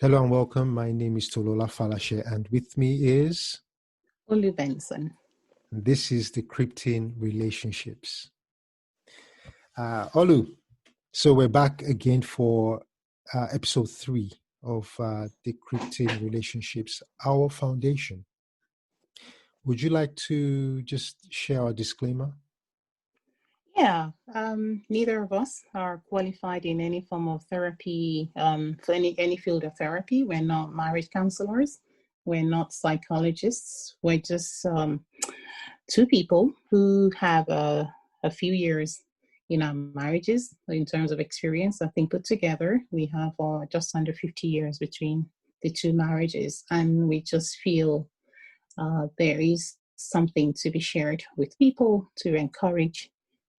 Hello and welcome. My name is Tolola Falashe, and with me is, Olu Benson. this is Decrypting Relationships. Olu, so we're back again for episode 3 of Decrypting Relationships, our foundation. Would you like to just share our disclaimer? Yeah, neither of us are qualified in any form of therapy, for any field of therapy. We're not marriage counselors. We're not psychologists. We're just two people who have a few years in our marriages in terms of experience. I think put together, we have just under 50 years between the two marriages, and we just feel there is something to be shared with people to encourage,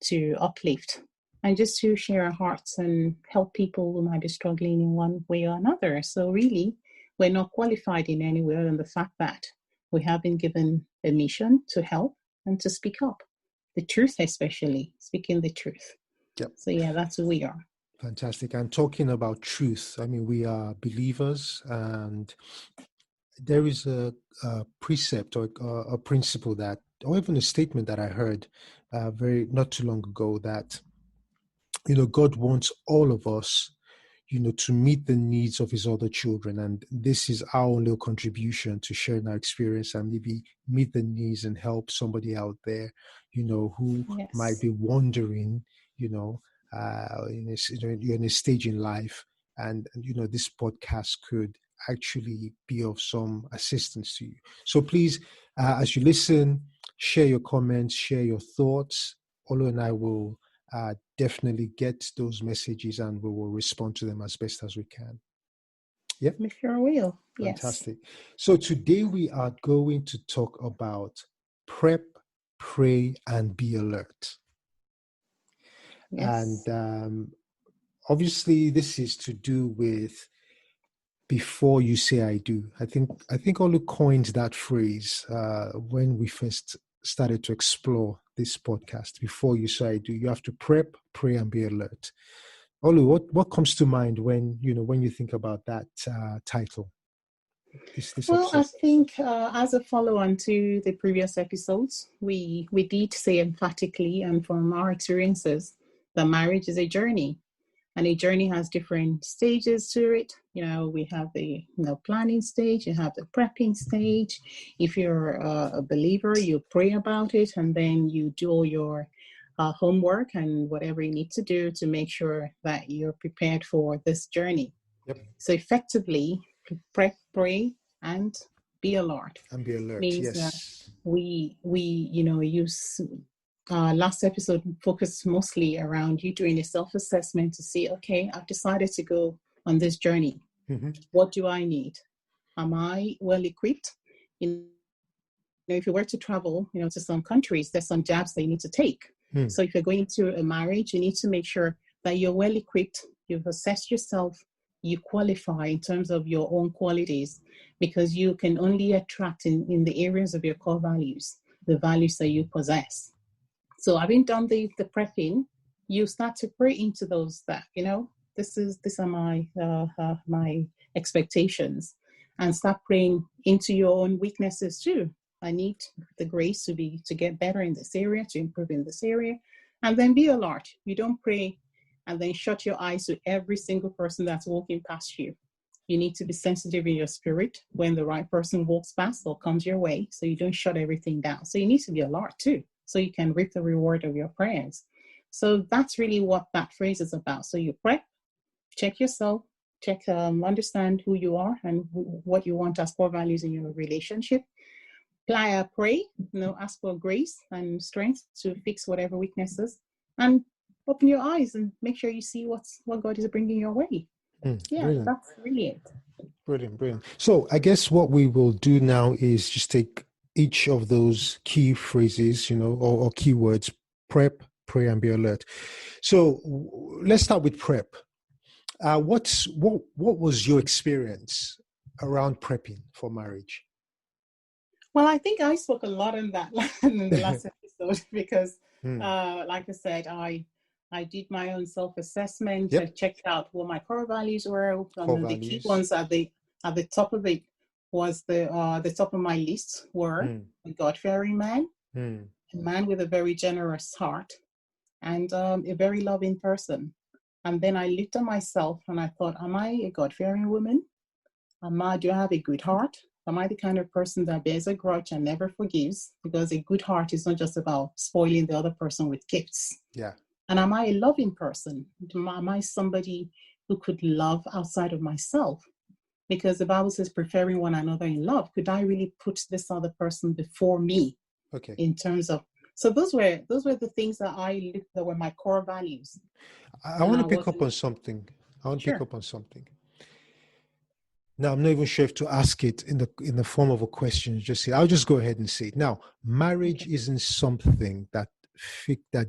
to uplift, and just to share our hearts and help people who might be struggling in one way or another. So, really, we're not qualified in any way other than the fact that we have been given a mission to help and to speak up. The truth, especially speaking the truth. Yep. So, yeah, that's who we are. Fantastic. And talking about truth, I mean, we are believers, and there is a precept or a principle that, or even a statement that I heard very not too long ago, that God wants all of us, to meet the needs of his other children. And this is our little contribution to sharing our experience and maybe meet the needs and help somebody out there, who might be wondering, you're in a stage in life, and this podcast could actually be of some assistance to you. So please, as you listen, share your comments, share your thoughts. Olu and I will definitely get those messages, and we will respond to them as best as we can. Yeah, we sure will. Fantastic. Yes. So today we are going to talk about prep, pray, and be alert. Yes. And obviously, this is to do with before you say I do. I think Olu coined that phrase when we first started to explore this podcast. Before you say I do, you have to prep, pray, and be alert. Olu, what comes to mind when you think about that title? This well, episode? I think as a follow-on to the previous episodes, we did say emphatically, and from our experiences, that marriage is a journey, and a journey has different stages to it. We have the planning stage, you have the prepping stage. If you're a believer, you pray about it, and then you do all your homework and whatever you need to do to make sure that you're prepared for this journey. Yep. So effectively, prep, pray, and be alert. And be alert. Means yes. That we use last episode focused mostly around you doing a self-assessment to see, okay, I've decided to go on this journey. Mm-hmm. What do I need? Am I well equipped? If you were to travel, to some countries, there's some jabs that you need to take. So if you're going to a marriage, you need to make sure that you're well equipped, you've assessed yourself, you qualify in terms of your own qualities, because you can only attract in the areas of your core values, the values that you possess. So having done the prepping, you start to pray into those that, these are my expectations, and start praying into your own weaknesses too. I need the grace to get better in this area, to improve in this area, and then be alert. You don't pray and then shut your eyes to every single person that's walking past you. You need to be sensitive in your spirit when the right person walks past or comes your way, so you don't shut everything down. So you need to be alert too, so you can reap the reward of your prayers. So that's really what that phrase is about. So you pray, check yourself, understand who you are and what you want as core values in your relationship. Pray, ask for grace and strength to fix whatever weaknesses, and open your eyes and make sure you see what God is bringing your way. Brilliant. That's really it. Brilliant. So I guess what we will do now is just take each of those key phrases, or keywords: prep, pray, and be alert. So let's start with prep. What was your experience around prepping for marriage? Well, I think I spoke a lot on that in the last episode because, like I said, I I did my own self-assessment. Yep. I checked out what my core values were. Core The values. key ones at the top of it was the top of my list were a God-fearing man, a man with a very generous heart, and a very loving person. And then I looked at myself and I thought, am I a God-fearing woman? Do I have a good heart? Am I the kind of person that bears a grudge and never forgives? Because a good heart is not just about spoiling the other person with gifts. Yeah. And am I a loving person? Am I somebody who could love outside of myself? Because the Bible says preferring one another in love. Could I really put this other person before me? Okay. In terms of, so those were the things that I looked, that were my core values. I want to pick up on something. Now, I'm not even sure if to ask it in the form of a question. I'll just go ahead and say it. Now, marriage isn't something that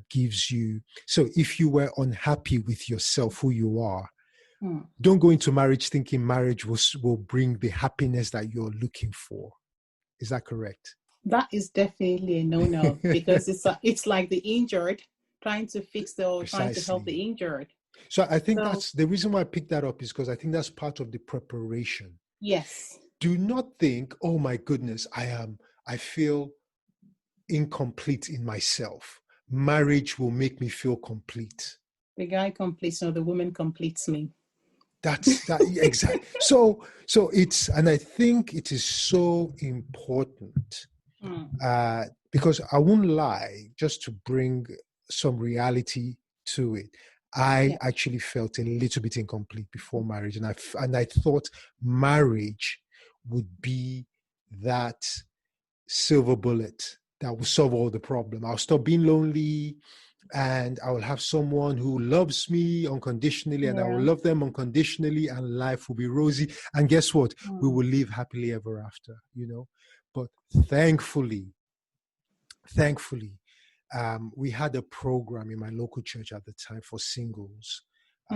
gives you. So if you were unhappy with yourself, who you are, don't go into marriage thinking marriage will bring the happiness that you're looking for. Is that correct? That is definitely a no-no, because it's like the injured trying to fix trying to help the injured. So I think that's the reason why I picked that up, is because I think that's part of the preparation. Yes. Do not think, oh my goodness, I feel incomplete in myself. Marriage will make me feel complete. The guy completes, or the woman completes me. That's exactly. So it's, and I think it is so important because I won't lie, just to bring some reality to it. I actually felt a little bit incomplete before marriage, and I thought marriage would be that silver bullet that will solve all the problem. I'll stop being lonely, and I will have someone who loves me unconditionally, and I will love them unconditionally, and life will be rosy. And guess what? We will live happily ever after, But thankfully, we had a program in my local church at the time for singles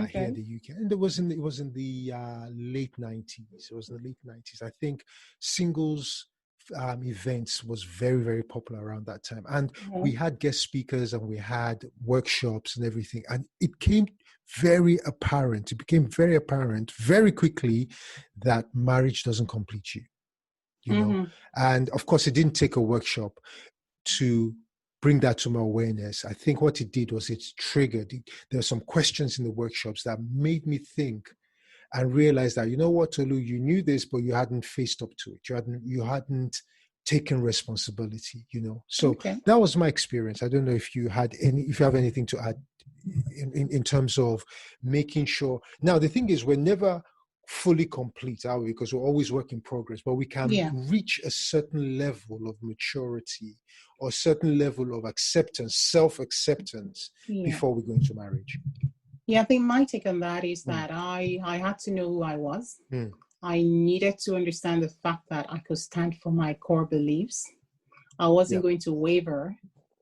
here in the UK, and it was in the late 90s. It was in the late 90s. I think singles events was very, very popular around that time, and we had guest speakers and we had workshops and everything, and it became very apparent very quickly that marriage doesn't complete you know. And of course it didn't take a workshop to bring that to my awareness. I think what it did was it triggered. There were some questions in the workshops that made me think and realize that, you know what, Tolu, you knew this, but you hadn't faced up to it. You hadn't taken responsibility, So that was my experience. I don't know if you have anything to add in terms of making sure. Now, the thing is, we're never fully complete, are we? Because we're always work in progress, but we can reach a certain level of maturity or a certain level of acceptance, self-acceptance before we go into marriage. Yeah, I think my take on that is that I had to know who I was. I needed to understand the fact that I could stand for my core beliefs. I wasn't going to waver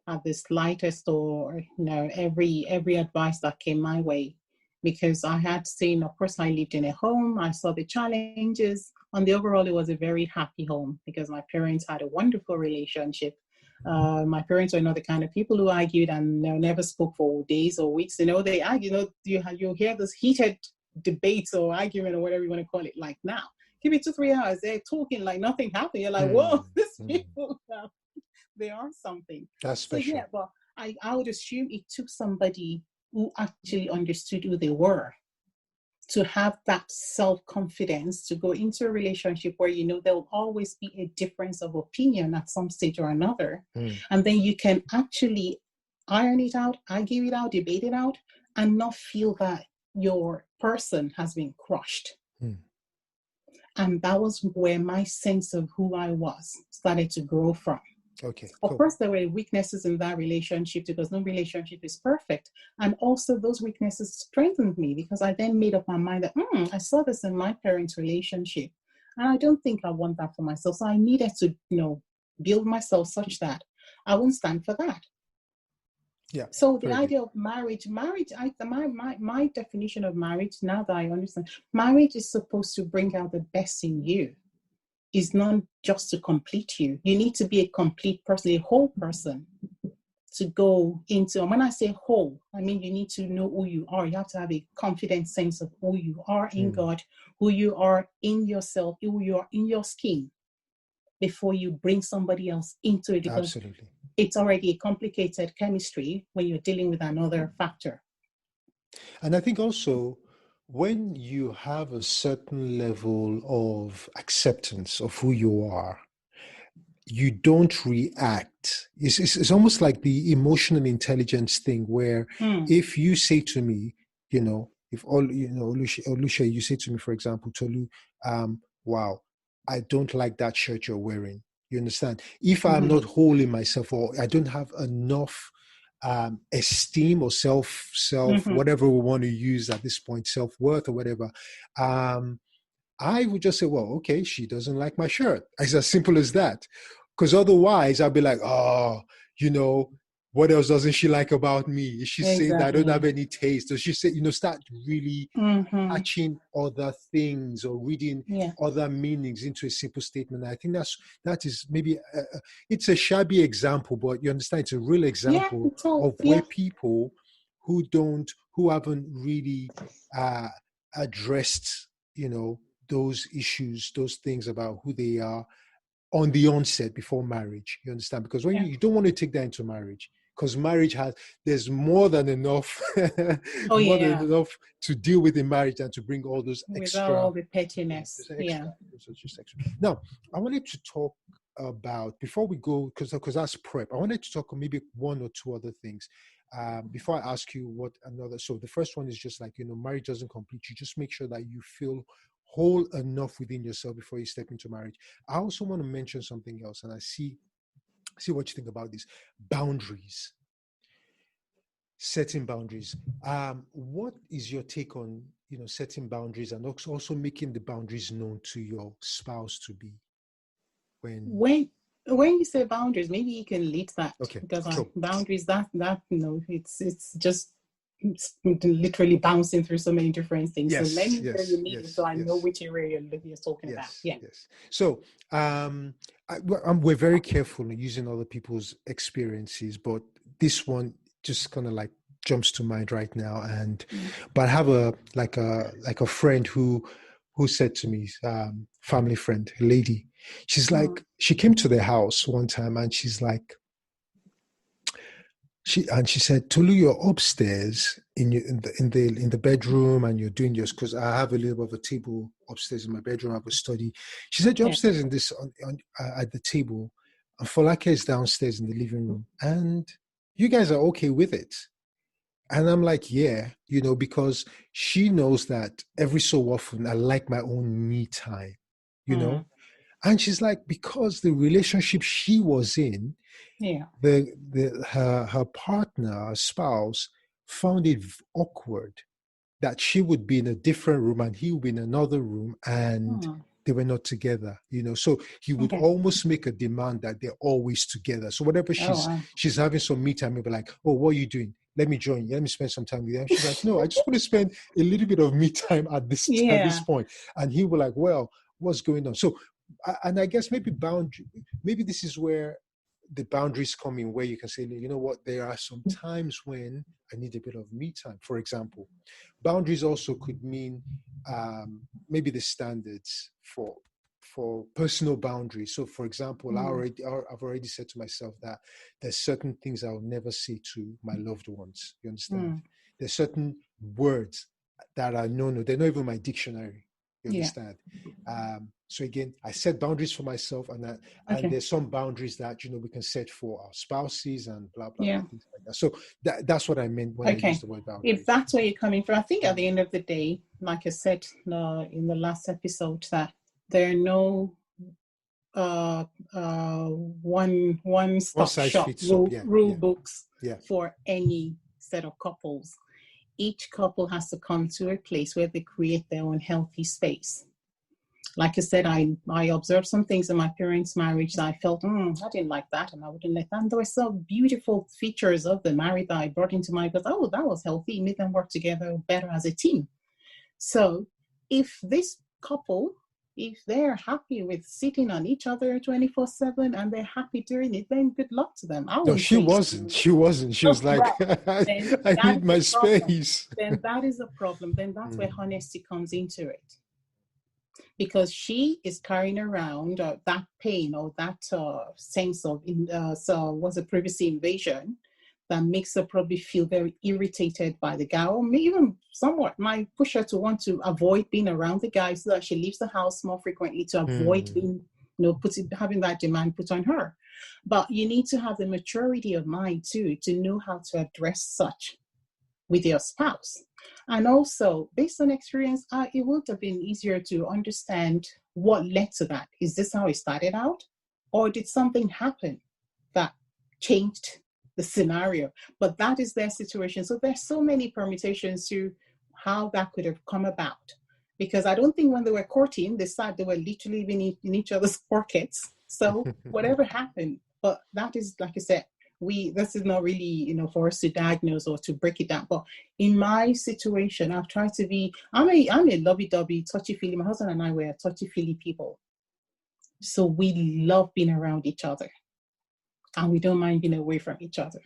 at the slightest or every advice that came my way, because I had seen, of course, I lived in a home. I saw the challenges. On the overall, it was a very happy home because my parents had a wonderful relationship. My parents were not the kind of people who argued and never spoke for days or weeks. They argue. You hear this heated debates or argument or whatever you want to call it. Like now, give it 2-3 hours, they're talking like nothing happened. You're like, whoa, these people, they are something. That's special. So but I would assume it took somebody who actually understood who they were to have that self-confidence to go into a relationship where there will always be a difference of opinion at some stage or another. And then you can actually iron it out, argue it out, debate it out, and not feel that your person has been crushed. And that was where my sense of who I was started to grow from. Okay. Of course, there were weaknesses in that relationship because no relationship is perfect. And also those weaknesses strengthened me because I then made up my mind that I saw this in my parents' relationship and I don't think I want that for myself. So I needed to, build myself such that I won't stand for that. Yeah. So the idea of marriage, my definition of marriage, now that I understand, marriage is supposed to bring out the best in you. Is not just to complete you. You need to be a complete person, a whole person. to go into. And when I say whole, I mean you need to know who you are. You have to have a confident sense of who you are in God, who you are in yourself, who you are in your skin, before you bring somebody else into it, because absolutely, it's already a complicated chemistry when you're dealing with another factor. And I think also when you have a certain level of acceptance of who you are, you don't react. It's almost like the emotional intelligence thing where if you say to me, if Olusha, you say to me, for example, Tolu, wow, I don't like that shirt you're wearing. You understand? If I'm not whole in myself, or I don't have enough esteem or self, whatever we want to use at this point, self-worth or whatever, I would just say, well, okay, she doesn't like my shirt. It's as simple as that. Because otherwise I'd be like, oh, what else doesn't she like about me? Is she saying that I don't have any taste? Does she say, start really catching other things or reading other meanings into a simple statement? I think that is maybe, it's a shabby example, but you understand it's a real example of where people who haven't really addressed, those issues, those things about who they are on the onset before marriage. You understand? Because when you don't want to take that into marriage, because marriage there's more than enough, than enough to deal with in marriage and to bring all those extra, without all the pettiness. Now, I wanted to talk about, before we go, because that's prep, I wanted to talk maybe one or two other things. Before I ask you what another, so the first one is just like, marriage doesn't complete you. Just make sure that you feel whole enough within yourself before you step into marriage. I also want to mention something else, and I see what you think about this. Boundaries. Setting boundaries. What is your take on, setting boundaries and also making the boundaries known to your spouse to be? When you say boundaries, maybe you can lead that. Okay. Because Sure. boundaries, it's just literally bouncing through so many different things. So let me hear you lead it so I know which area you're talking about. Yes. So we're very careful in using other people's experiences, but this one just kind of like jumps to mind right now. But I have a friend who said to me, family friend, a lady, she's like, she came to their house one time and she's like, she said, Tolu, you're upstairs in the bedroom and you're doing yours, because I have a little bit of a table upstairs in my bedroom. I have a study. She said, you're upstairs in this at the table, and Folake is downstairs in the living room, and you guys are okay with it. And I'm like, yeah, because she knows that every so often I like my own me time, And she's like, because the relationship she was in, her partner, her spouse, found it awkward that she would be in a different room and he would be in another room, and they were not together, So he would almost make a demand that they're always together. So whatever she's having some me time, he'll be like, oh, what are you doing? Let me join you. Let me spend some time with you. And she's like, no, I just want to spend a little bit of me time at this point. And he will like, well, what's going on? So, and I guess maybe this is where the boundaries come in, where you can say, you know what, there are some times when I need a bit of me time. For example, boundaries also could mean maybe the standards for personal boundaries. So, for example, I've already said to myself that there's certain things I will never say to my loved ones. You understand? There's certain words that are no, they're not even my dictionary. You understand? So again, I set boundaries for myself, and there's some boundaries that we can set for our spouses and blah blah, blah, things like that. So that's what I meant when I used the word boundaries. If that's where you're coming from, I think at the end of the day, like I said in the last episode, that there are no one-stop shop rule books for any set of couples. Each couple has to come to a place where they create their own healthy space. Like I said, I observed some things in my parents' marriage that I felt, I didn't like that, and I wouldn't let that. And there were some beautiful features of the marriage that I brought into my, because, that was healthy. It made them work together better as a team. So if this couple if they're happy with sitting on each other 24/7 and they're happy doing it, then good luck to them. I No, won't she say wasn't. She wasn't. She was like, well, then I that need is my the problem. space. Then that is a problem. Then that's where honesty comes into it. Because she is carrying around that pain or that sense of was a privacy invasion that makes her probably feel very irritated by the guy, or maybe even somewhat might push her to want to avoid being around the guy, so that she leaves the house more frequently to avoid being, having that demand put on her. But you need to have the maturity of mind too to know how to address such with your spouse. And also, based on experience, it would have been easier to understand what led to that. Is this how it started out? Or did something happen that changed the scenario? But that is their situation. So there's so many permutations to how that could have come about. Because I don't think when they were courting, they said they were literally in each other's pockets. So whatever happened, but that is, like I said, this is not really, for us to diagnose or to break it down. But in my situation, I've tried to be, I'm a lovey-dovey, touchy-feely. My husband and I were touchy-feely people. So we love being around each other. And we don't mind being away from each other.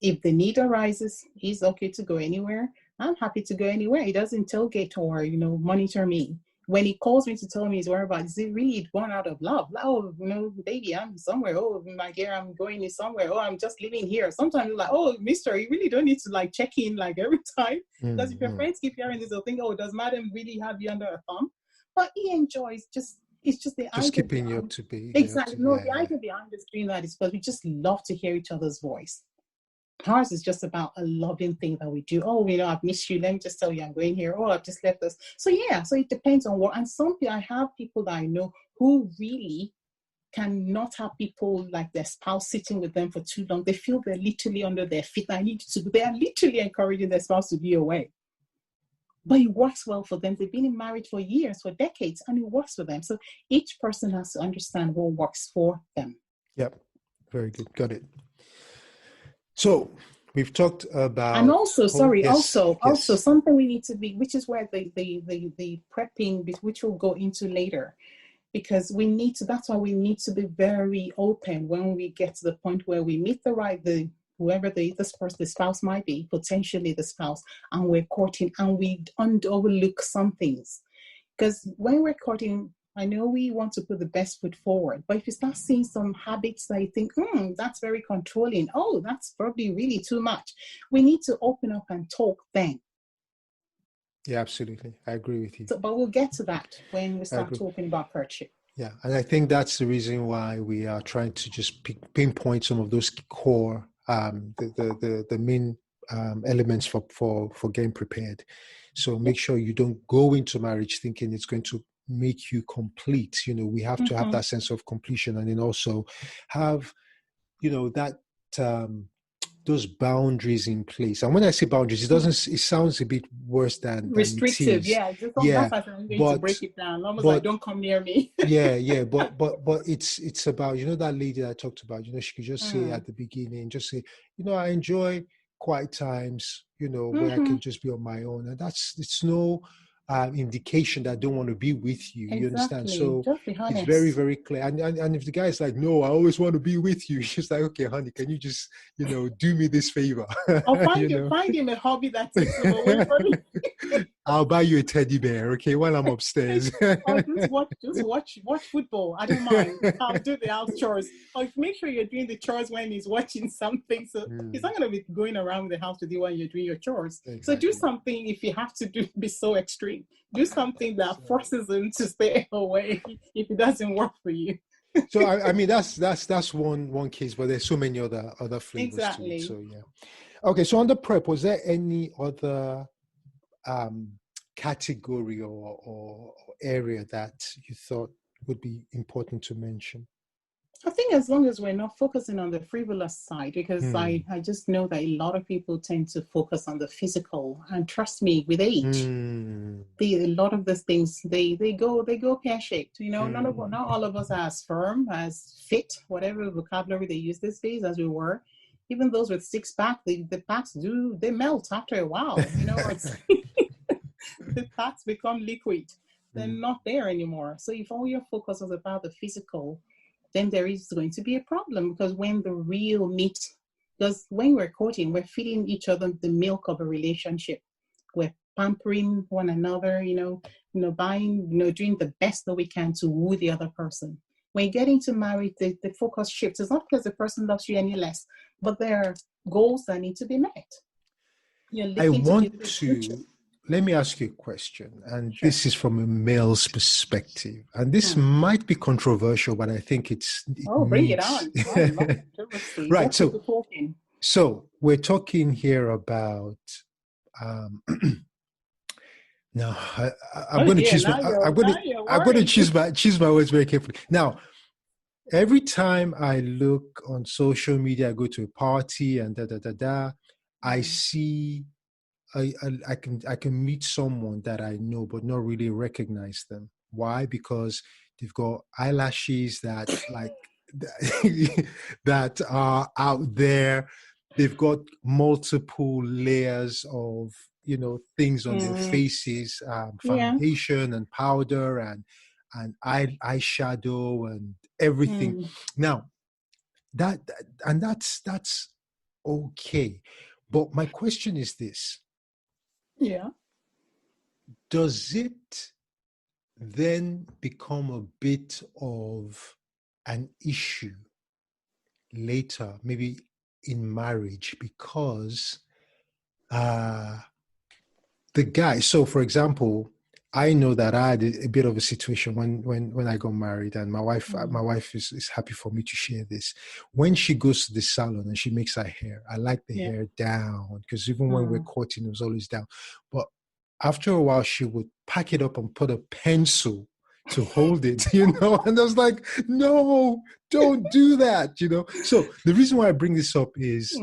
If the need arises, he's okay to go anywhere. I'm happy to go anywhere. He doesn't tailgate or, monitor me. When he calls me to tell me his whereabouts, is it really born out of love? Oh, baby, I'm somewhere. Oh, my dear, I'm going somewhere. Oh, I'm just living here. Sometimes like, oh, mister, you really don't need to check in every time. Because if your friends keep hearing this, they'll think, oh, does madam really have you under a thumb? But he enjoys it's just the just keeping you up to be. Exactly. The idea behind the screen that is because we just love to hear each other's voice. Ours is just about a loving thing that we do. Oh, I've missed you. Let me just tell you I'm going here. Oh, I've just left us. So it depends on what. And I have people that I know who really cannot have people like their spouse sitting with them for too long. They feel they're literally under their feet. They are literally encouraging their spouse to be away. But it works well for them. They've been in marriage for years, for decades, and it works for them. So each person has to understand what works for them. Yep. Very good. Got it. So we've talked about, and also, also something we need to be, which is where the prepping, which we'll go into later, because that's why we need to be very open when we get to the point where we meet whoever the spouse might be, potentially the spouse, and we're courting, and we don't overlook some things, because when we're courting, I know we want to put the best foot forward, but if you start seeing some habits that you think, that's very controlling, oh, that's probably really too much, we need to open up and talk then. Yeah, absolutely. I agree with you. So, but we'll get to that when we start talking about courtship. Yeah, and I think that's the reason why we are trying to just pinpoint some of those core, the main elements for getting prepared. So make sure you don't go into marriage thinking it's going to make you complete. We have to have that sense of completion, and then also have that those boundaries in place. And when I say boundaries, it sounds a bit worse than restrictive. That's I'm going to break it down. Almost don't come near me. but it's about, that lady that I talked about, she could just say at the beginning, just say, I enjoy quiet times, where I can just be on my own. And it's no indication that I don't want to be with you. Exactly. You understand? So it's very, very clear. And if the guy is like, no, I always want to be with you, she's like, okay, honey, can you just, do me this favor? Or find him a hobby that takes him away from you. I'll buy you a teddy bear, okay, while I'm upstairs. Or just watch football. I don't mind. I'll do the house chores. Or make sure you're doing the chores when he's watching something. So he's not going to be going around the house with you while you're doing your chores. Exactly. So do something, if you have to be so extreme. Do something that forces him to stay away if it doesn't work for you. So I mean that's one case, but there's so many other flavors. Exactly. To it. So yeah. Okay, so on the prep, was there any other category or area that you thought would be important to mention? I think as long as we're not focusing on the frivolous side, because I just know that a lot of people tend to focus on the physical, and trust me, with age, a lot of these things they go pear-shaped. Not all of us are as firm, as fit, whatever vocabulary they use these days, as we were. Even those with six-pack, the packs they melt after a while. The packs become liquid. they're not there anymore. So if all your focus is about the physical, then there is going to be a problem, because when the real meat, because when we're courting, we're feeding each other the milk of a relationship. We're pampering one another, buying, doing the best that we can to woo the other person. When you get into marriage, the focus shifts. It's not because the person loves you any less, but there are goals that need to be met. Let me ask you a question, and this is from a male's perspective, and this might be controversial, but I think bring it on. I love controversy. Right. So we're talking here about now I'm going to choose my words very carefully. Now, every time I look on social media, I go to a party and I see I can meet someone that I know but not really recognize them. Why? Because they've got eyelashes that that are out there. They've got multiple layers of things on their faces, foundation and powder and eyeshadow and everything. Now that's okay. But my question is this. Yeah. Does it then become a bit of an issue later, maybe in marriage, because the guy, so for example, I know that I had a bit of a situation when I got married, and my wife is happy for me to share this. When she goes to the salon and she makes her hair, I like the hair down, because even when we're courting, it was always down. But after a while, she would pack it up and put a pencil to hold it, and I was like, no, don't do that, So the reason why I bring this up is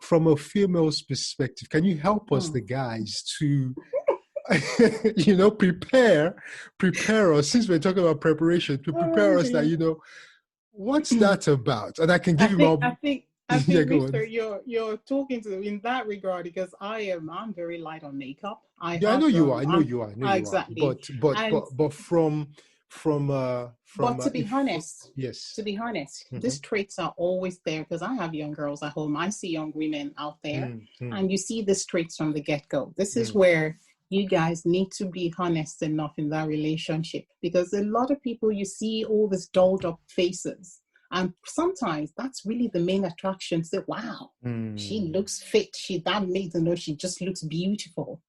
from a female's perspective. Can you help us, the guys, to prepare us, since we're talking about preparation, to prepare us that, what's that about? And I can give you more. I think Victor, you're talking to in that regard, because I'm very light on makeup. I know you are. Exactly. But from to be honest, mm-hmm. these traits are always there, because I have young girls at home. I see young women out there, and you see these traits from the get-go. This is where you guys need to be honest enough in that relationship, because a lot of people, you see all these dolled up faces, and sometimes that's really the main attraction. Say, wow, she looks fit. That makes them know she just looks beautiful.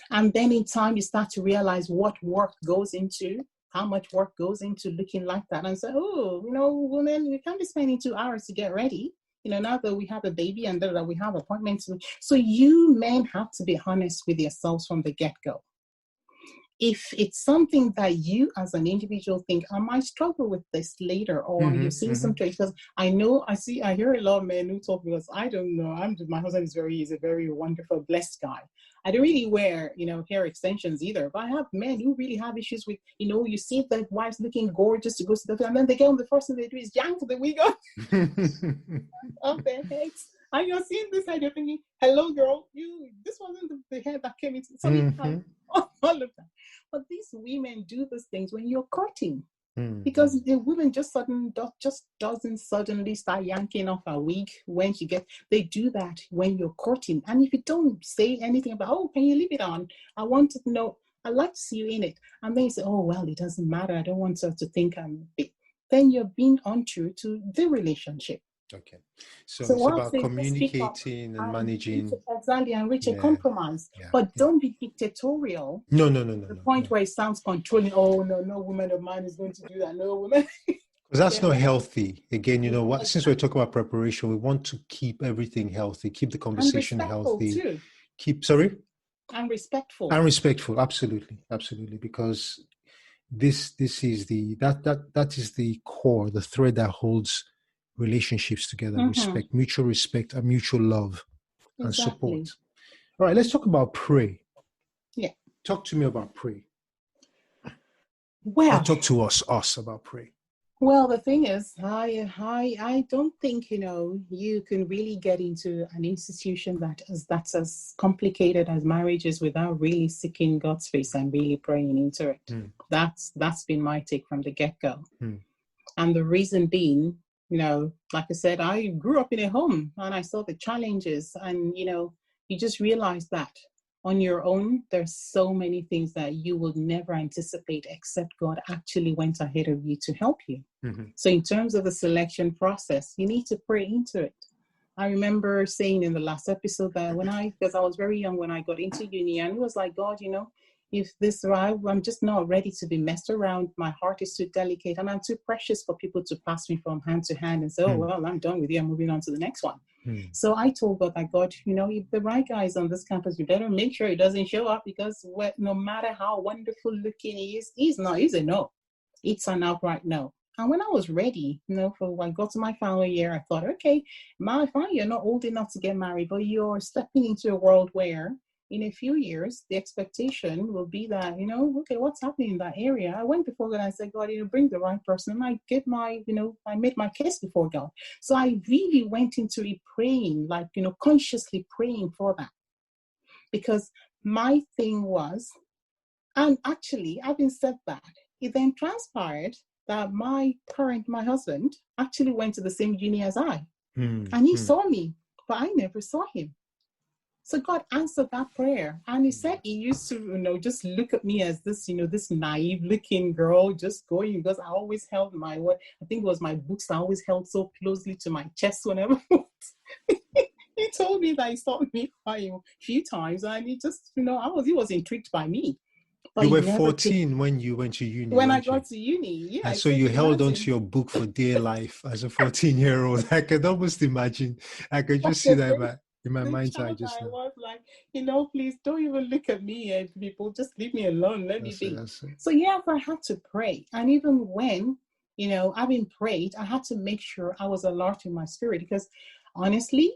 And then in time, you start to realize what work goes into, how much work goes into looking like that. And say, women, we can't be spending 2 hours to get ready. Now that we have a baby and that we have appointments. So you men have to be honest with yourselves from the get-go. If it's something that you as an individual think, I might struggle with this later, or you've seen some traits, because I hear a lot of men who talk, because I don't know, my husband is a very wonderful, blessed guy. I don't really wear, hair extensions either, but I have men who really have issues with, you see their wives looking gorgeous to go to the, and then they get on, the first thing they do is yank the wig off their heads. And you're seeing this side, you're thinking, hello, girl, this wasn't the hair that came into something, all of that. But these women do these things when you're courting. Because the woman just doesn't suddenly start yanking off her wig when they do that when you're courting. And if you don't say anything about, can you leave it on? I want to know, I'd like to see you in it. And then you say, well, it doesn't matter. I don't want her to think I'm big. Then you're being untrue to the relationship. Okay. So it's about communicating and managing. Exactly, and reach a compromise. But don't be dictatorial. No. The point where it sounds controlling. Oh, no woman of mine is going to do that. No woman. Because that's not healthy. Again, since we're talking about preparation, we want to keep everything healthy, keep the conversation healthy. Too. And respectful. Absolutely. Because this is that is the core, the thread that holds relationships together. Mutual respect and mutual love and support. All right, let's talk about pray. Yeah. Talk to me about pray. Well, or talk to us about pray. Well, the thing is, I don't think, you can really get into an institution that's as complicated as marriage is without really seeking God's face and really praying into it. That's been my take from the get-go. And the reason being, like I said, I grew up in a home and I saw the challenges, and you just realize that on your own, there's so many things that you would never anticipate, except God actually went ahead of you to help you. So in terms of the selection process, you need to pray into it. I remember saying in the last episode that because I was very young when I got into uni, and it was like, God, if I'm just not ready to be messed around. My heart is too delicate and I'm too precious for people to pass me from hand to hand and say, oh, well, I'm done with you. I'm moving on to the next one. So I told God that, God, if the right guy is on this campus, you better make sure he doesn't show up, because no matter how wonderful looking he is, he's a no. It's an outright no. And when I was ready, for when I got to my final year, I thought, okay, fine, you're not old enough to get married, but you're stepping into a world where in a few years, the expectation will be that, okay, what's happening in that area? I went before God and I said, God, bring the right person. And I made my case before God. So I really went into it praying, consciously praying for that. Because my thing was, and actually, having said that, it then transpired that my husband actually went to the same uni as I. And he saw me, but I never saw him. So God answered that prayer. And he said he used to, just look at me as this, this naive looking girl just going, because I always held I think it was my books I always held so closely to my chest whenever. He told me that he saw me crying a few times, and he just, he was intrigued by me. But you were 14 when you went to uni. When I got to uni, yeah. And so you held on to your book for dear life as a 14-year-old. I could almost imagine. I could just see that in my mind's eye just now. I was like, please don't even look at me, and people just leave me alone. Let me be. So yes, I had to pray. And even when, having prayed, I had to make sure I was alert in my spirit, because honestly,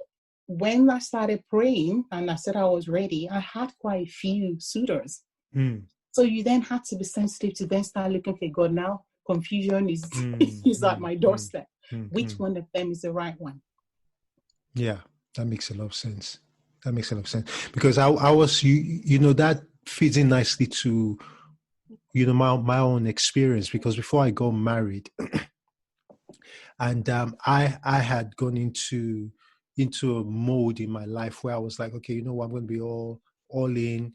when I started praying and I said I was ready, I had quite a few suitors. So you then had to be sensitive to then start looking, okay, God, now confusion is at my doorstep. Which one of them is the right one? Yeah, that makes a lot of sense. Because I was, that fits in nicely to, my own experience, because before I got married, and I had gone into a mode in my life where I was like, okay, I'm going to be all in,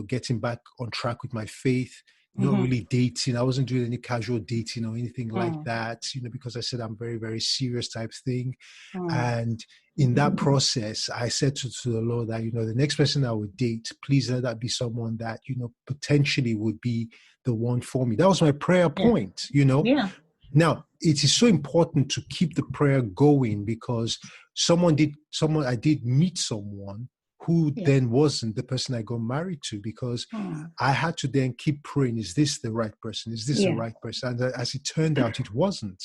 getting back on track with my faith, not really dating. I wasn't doing any casual dating or anything like that, because I said I'm very, very serious type thing. And in that process, I said to the Lord that, the next person I would date, please let that be someone that, potentially would be the one for me. That was my prayer point, Yeah. Now, it is so important to keep the prayer going, because I did meet someone who then wasn't the person I got married to, because I had to then keep praying, is this the right person? Is this the right person? And as it turned out, it wasn't.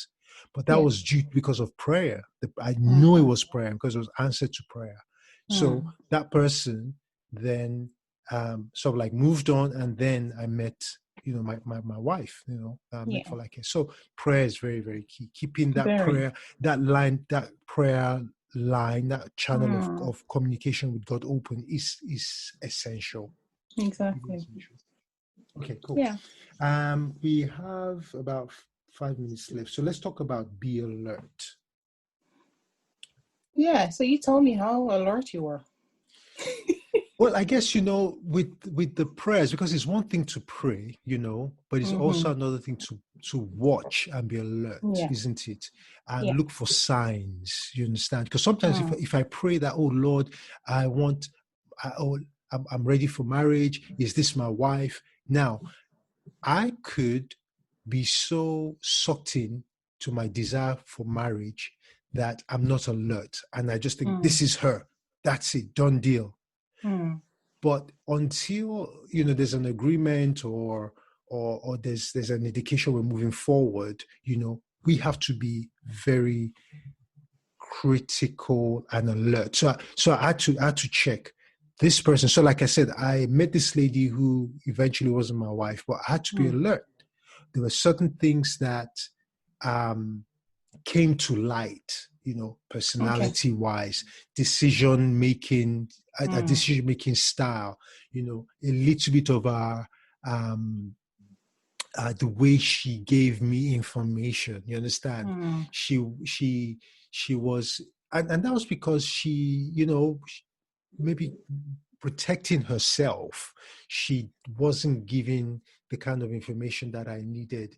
But that was due because of prayer. I knew it was prayer because it was answered to prayer. So that person then sort of like moved on, and then I met my wife, for like it. So prayer is very, very key. Keeping that prayer, that prayer line, that channel of communication with God open is essential. Exactly. Okay, cool. Yeah. We have about 5 minutes left. So let's talk about be alert. Yeah. So you told me how alert you were. Well, I guess, with the prayers, because it's one thing to pray, but it's also another thing to watch and be alert, isn't it? And look for signs, you understand? Because sometimes if I pray that, oh Lord, I'm ready for marriage. Is this my wife? Now, I could be so sucked in to my desire for marriage that I'm not alert. And I just think, this is her. That's it, done deal. But until there's an agreement or there's an indication we're moving forward, we have to be very critical and alert. So I had to check this person. So like I said, I met this lady who eventually wasn't my wife, but I had to be alert. There were certain things that came to light, personality wise, decision making, a decision making style, a little bit of the way she gave me information. You understand? She was, and that was because she, maybe protecting herself, she wasn't giving the kind of information that I needed.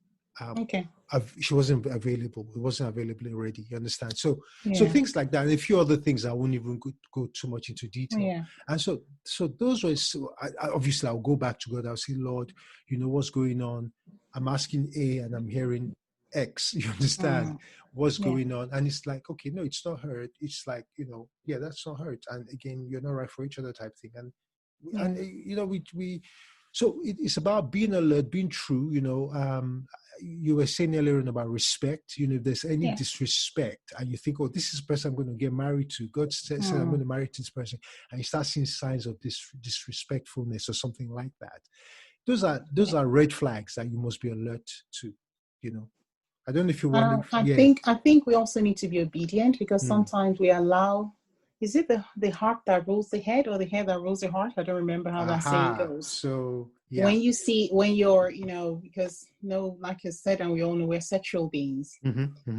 She wasn't available. It wasn't available already. You understand? So things like that, and a few other things I won't even go too much into detail. And so those were. So obviously, I'll go back to God. I'll say, Lord, what's going on? I'm asking A, and I'm hearing X. You understand? What's going on? And it's like, okay, no, it's not her. It's like, that's not her. And again, you're not right for each other type thing. And we. So it's about being alert, being true. You were saying earlier about respect. If there's any disrespect, and you think, oh, this is the person I'm going to get married to. God said I'm going to marry this person, and you start seeing signs of disrespectfulness or something like that. Those are red flags that you must be alert to. I don't know if you want. I think we also need to be obedient, because sometimes we allow. Is it the heart that rules the head, or the head that rules the heart? I don't remember how that saying goes. So when you're, because like I said, and we all know we're sexual beings.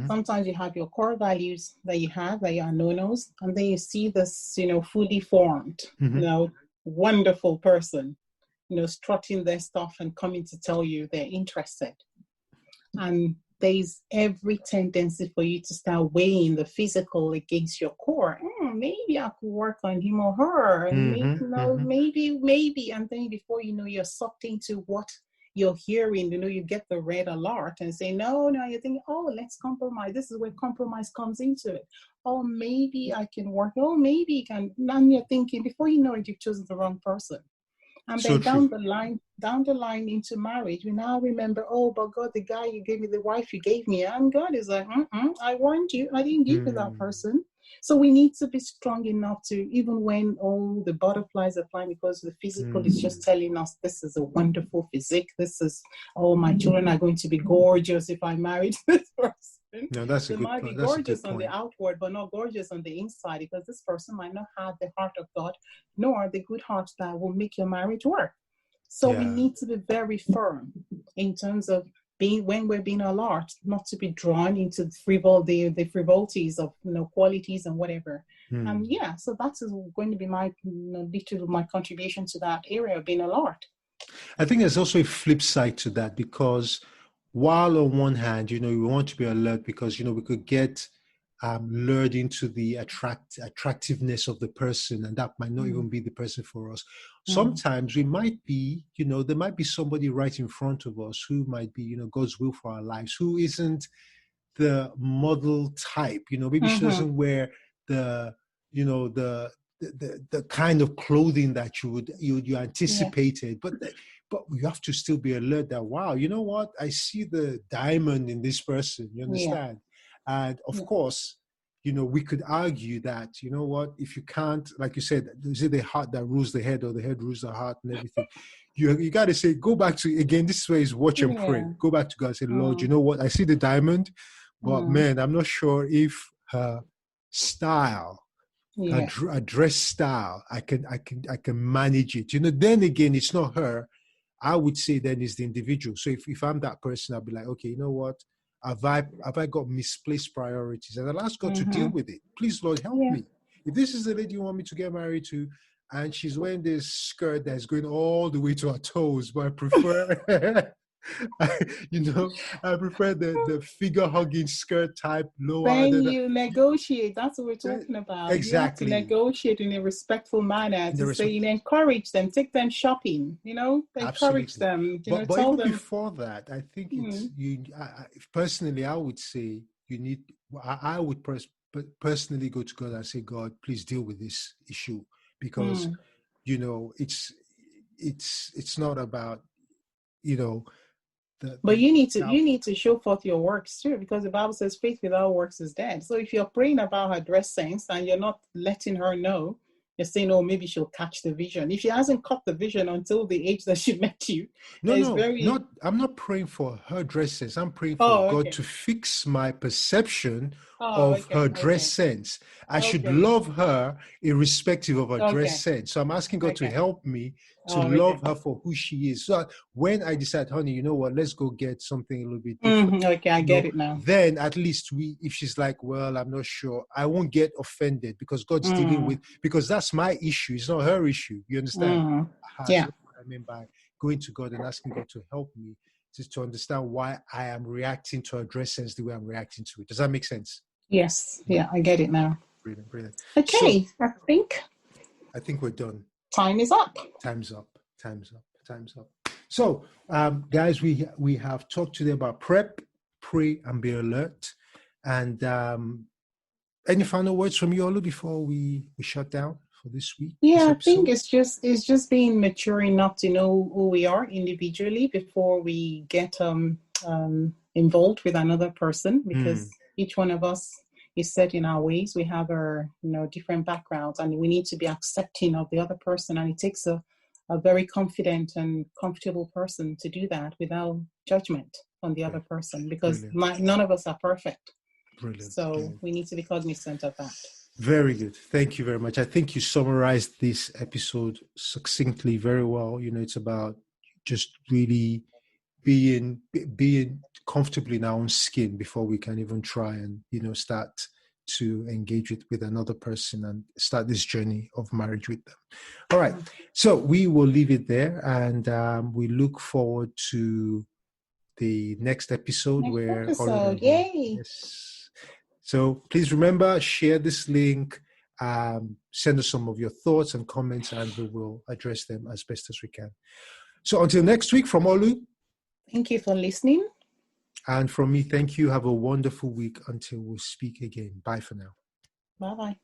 Sometimes you have your core values that you have, that you are no-nos, and then you see this, fully formed, wonderful person, strutting their stuff and coming to tell you they're interested. And there's every tendency for you to start weighing the physical against your core. Maybe I could work on him or her. And maybe. And then before you know, you're sucked into what you're hearing. You get the red alert and say, no, you're thinking, oh, let's compromise. This is where compromise comes into it. Oh, maybe I can work. Oh, maybe you can. Then you're thinking, before you know it, you've chosen the wrong person. And then down the line into marriage, we now remember, oh, but God, the guy you gave me, the wife you gave me, and God is like, I warned you. I didn't give you that person. So we need to be strong enough to, even when all the butterflies are flying, because the physical is just telling us this is a wonderful physique. This is, my children are going to be gorgeous if I marry this person. No, that's a good point. They might be gorgeous on the outward, but not gorgeous on the inside, because this person might not have the heart of God, nor the good heart that will make your marriage work. So we need to be very firm in terms of when we're being alert, not to be drawn into the frivolities of qualities and whatever. So that is going to be my my contribution to that area of being alert. I think there's also a flip side to that, because while on one hand, we want to be alert because, we could get lured into the attractiveness of the person, and that might not even be the person for us. Sometimes we might be, there might be somebody right in front of us who might be, God's will for our lives, who isn't the model type, maybe she doesn't wear the kind of clothing that you anticipated, but you have to still be alert that, wow, you know what? I see the diamond in this person, you understand? And of course, we could argue that, if you can't, like you said, is it the heart that rules the head or the head rules the heart and everything? You got to say, go back to, again, this way is watch and pray. Go back to God and say, Lord, you know what? I see the diamond, but man, I'm not sure if her style, her dress style, I can manage it. Then again, it's not her. I would say then it's the individual. So if I'm that person, I'll be like, okay, you know what? Have I got misplaced priorities? And I'll ask God to deal with it. Please, Lord, help me. If this is the lady you want me to get married to, and she's wearing this skirt that's going all the way to her toes, but I prefer I prefer the figure hugging skirt type, lower. Then you negotiate. That's what we're talking about. Exactly. You have to negotiate in a respectful manner to say, encourage them, take them shopping. Encourage them. But tell even them. Before that, I think it's you. Personally, I would say you need. I would personally go to God and say, God, please deal with this issue, because it's not about but you need to show forth your works too, because the Bible says faith without works is dead. So if you're praying about her dress sense and you're not letting her know, you're saying, oh, maybe she'll catch the vision. If she hasn't caught the vision until the age that she met you, I'm not praying for her dress sense. I'm praying for God to fix my perception of her dress sense. I should love her irrespective of her dress sense. So I'm asking God to help me to love her for who she is. So when I decide, honey, you know what, let's go get something a little bit different. I get it now. Then at least if she's like, well, I'm not sure, I won't get offended because God's dealing with, because that's my issue. It's not her issue. You understand? Yeah. So what I mean by going to God and asking God to help me to understand why I am reacting to her dress sense the way I'm reacting to it. Does that make sense? Yes. Yeah, I get it now. Brilliant. Okay, so, I think we're done. Time is up. Time's up. So, guys, we have talked today about prep, pray, and be alert. And any final words from you, Olu, before we shut down for this week? Yeah, I think it's just being mature enough to know who we are individually before we get involved with another person, because each one of us is set in our ways. We have our different backgrounds, and we need to be accepting of the other person. And it takes a very confident and comfortable person to do that without judgment on the other person, because none of us are perfect. So we need to be cognizant of that. Very good. Thank you very much. I think you summarized this episode succinctly very well. It's about just really being comfortably in our own skin before we can even try and, start to engage with another person and start this journey of marriage with them. All right. So we will leave it there, and we look forward to the next episode. Yay. Yes. So please remember, share this link, send us some of your thoughts and comments, and we will address them as best as we can. So until next week, from Olu. Thank you for listening. And from me, thank you. Have a wonderful week until we speak again. Bye for now. Bye-bye.